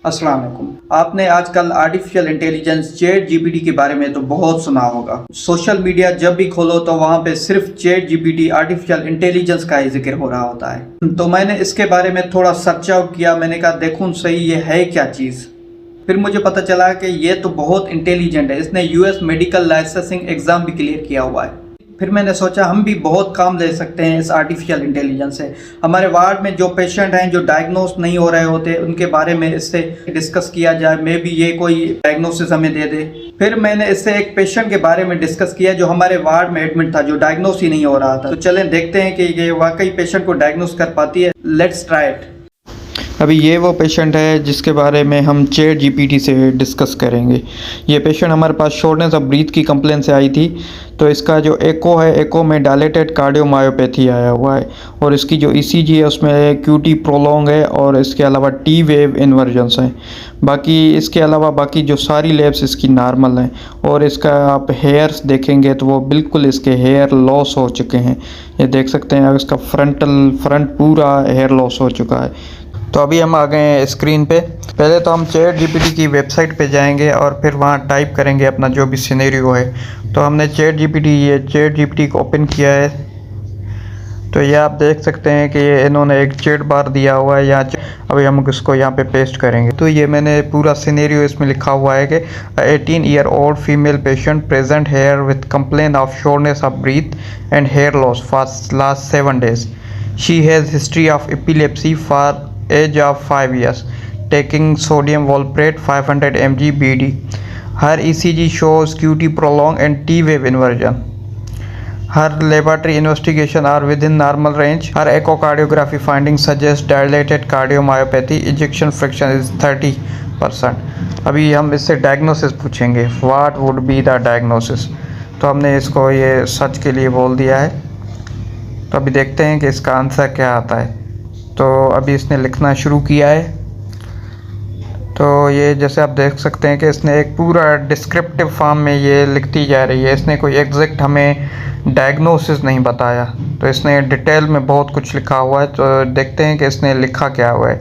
अस्सलाम वालेकुम। आपने आजकल आर्टिफिशियल इंटेलिजेंस चैट जीपीटी के बारे में तो बहुत सुना होगा। सोशल मीडिया जब भी खोलो तो वहाँ पे सिर्फ चैट जीपीटी आर्टिफिशियल इंटेलिजेंस का ही जिक्र हो रहा होता है। तो मैंने इसके बारे में थोड़ा सर्च आउट किया। मैंने कहा देखूं सही ये है क्या चीज़। फिर मुझे पता चला कि ये तो बहुत इंटेलिजेंट है। इसने यूएस मेडिकल लाइसेंसिंग एग्ज़ाम भी क्लियर किया हुआ है। फिर मैंने सोचा हम भी बहुत काम ले सकते हैं इस आर्टिफिशियल इंटेलिजेंस से। हमारे वार्ड में जो पेशेंट हैं जो डायग्नोस नहीं हो रहे होते उनके बारे में इससे डिस्कस किया जाए। मे बी ये कोई डायग्नोसिस हमें दे दे। फिर मैंने इससे एक पेशेंट के बारे में डिस्कस किया जो हमारे वार्ड में एडमिट था, जो डायग्नोस ही नहीं हो रहा था। तो चलें देखते हैं कि ये वाकई पेशेंट को डायग्नोस कर पाती है। Let's try it. अभी ये वो पेशेंट है जिसके बारे में हम चैट जीपीटी से डिस्कस करेंगे। ये पेशेंट हमारे पास शॉर्टनेस ऑफ ब्रीथ की कंप्लेंट से आई थी। तो इसका जो एको है, एको में डायलेटेड कार्डियोमायोपैथी आया हुआ है और इसकी जो ईसीजी है उसमें क्यूटी प्रोलॉन्ग है और इसके अलावा टी वेव इन्वर्जन्स हैं। बाकी इसके अलावा बाकी जो सारी लेब्स इसकी नॉर्मल हैं और इसका आप हेयर्स देखेंगे तो वो बिल्कुल इसके हेयर लॉस हो चुके हैं। ये देख सकते हैं, अब इसका फ्रंट पूरा हेयर लॉस हो चुका है। तो अभी हम आ गए हैं स्क्रीन पे। पहले तो हम चैट जीपीटी की वेबसाइट पे जाएंगे और फिर वहाँ टाइप करेंगे अपना जो भी सिनेरियो है। तो हमने चैट जीपीटी को ओपन किया है। तो ये आप देख सकते हैं कि ये इन्होंने एक चैट बार दिया हुआ है यहाँ। अभी हम इसको यहाँ पे पेस्ट करेंगे। तो ये मैंने पूरा सिनेरियो इसमें लिखा हुआ है कि 18-year-old female patient present here with complain of shortness of breath and hair loss for last 7 days। She has history of epilepsy for age of 5 years, taking sodium valproate 500 mg BD. Her ECG shows QT prolonged and T wave inversion. Her laboratory investigation are within normal range. Her echocardiography findings suggest dilated cardiomyopathy. Ejection fraction is 30%. अभी हम इससे diagnosis पूछेंगे। What would be the diagnosis? तो हमने इसको ये search के लिए बोल दिया है। तो अभी देखते हैं कि इसका आंसर क्या आता है। तो अभी इसने लिखना शुरू किया है। तो ये जैसे आप देख सकते हैं कि इसने एक पूरा डिस्क्रिप्टिव फॉर्म में ये लिखती जा रही है। इसने कोई एग्जैक्ट हमें डायग्नोसिस नहीं बताया। तो इसने डिटेल में बहुत कुछ लिखा हुआ है। तो देखते हैं कि इसने लिखा क्या हुआ है।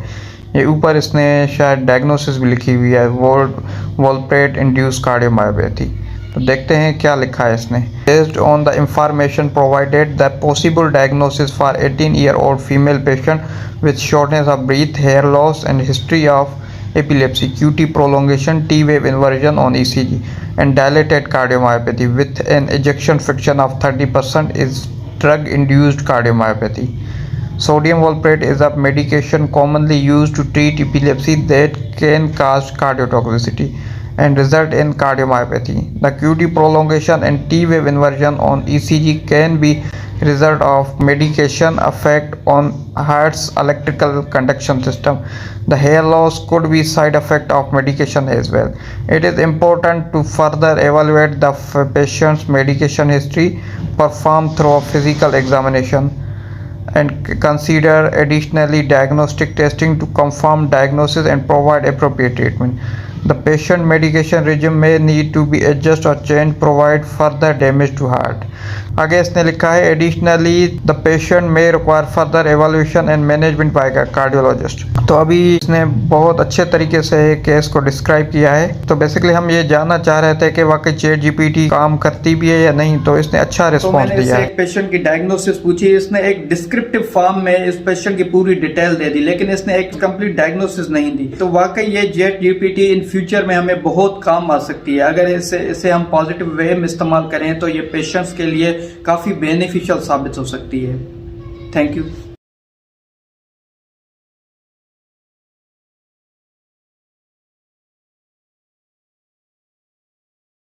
ये ऊपर इसने शायद डायग्नोसिस भी लिखी हुई है, वॉल्प्रेट इंड्यूस कार्डियोमायोपैथी। तो देखते हैं क्या लिखा है इसने। Based on the information provided the possible diagnosis for 18-year-old female patient with shortness of breath, hair loss and history of epilepsy, QT prolongation, T wave inversion on ECG and dilated cardiomyopathy with an ejection fraction of 30% is drug induced cardiomyopathy. Sodium valproate is a medication commonly used to treat epilepsy that can cause cardiotoxicity and result in cardiomyopathy. The QT prolongation and T wave inversion on ECG can be result of medication effect on heart's electrical conduction system. The hair loss could be side effect of medication as well. It is important to further evaluate the patient's medication history, perform thorough physical examination, and consider additionally diagnostic testing to confirm diagnosis and provide appropriate treatment. The patient medication regime may need to be adjusted or changed, provide further damage to heart. आगे इसने लिखा है additionally the patient में require further evolution and management by cardiologist. तो अभी इसने बहुत अच्छे तरीके से केस को डिस्क्राइब किया है। तो बेसिकली हम ये जानना चाह रहे थे कि वाकई चैट जीपीटी काम करती भी है या नहीं। तो इसने अच्छा रिस्पॉन्स दिया है। पेशेंट की डायग्नोसिस पूछी, इसने एक डिस्क्रिप्टिव फॉर्म में इस पेशेंट की पूरी डिटेल दे दी, लेकिन इसने एक कंप्लीट डायग्नोसिस नहीं दी। तो वाकई ये चैट जीपीटी इन फ्यूचर में हमें बहुत काम आ सकती है। अगर इसे हम पॉजिटिव वे में इस्तेमाल करें तो ये पेशेंट्स के लिए काफ़ी बेनिफिशियल साबित हो सकती है। Thank you.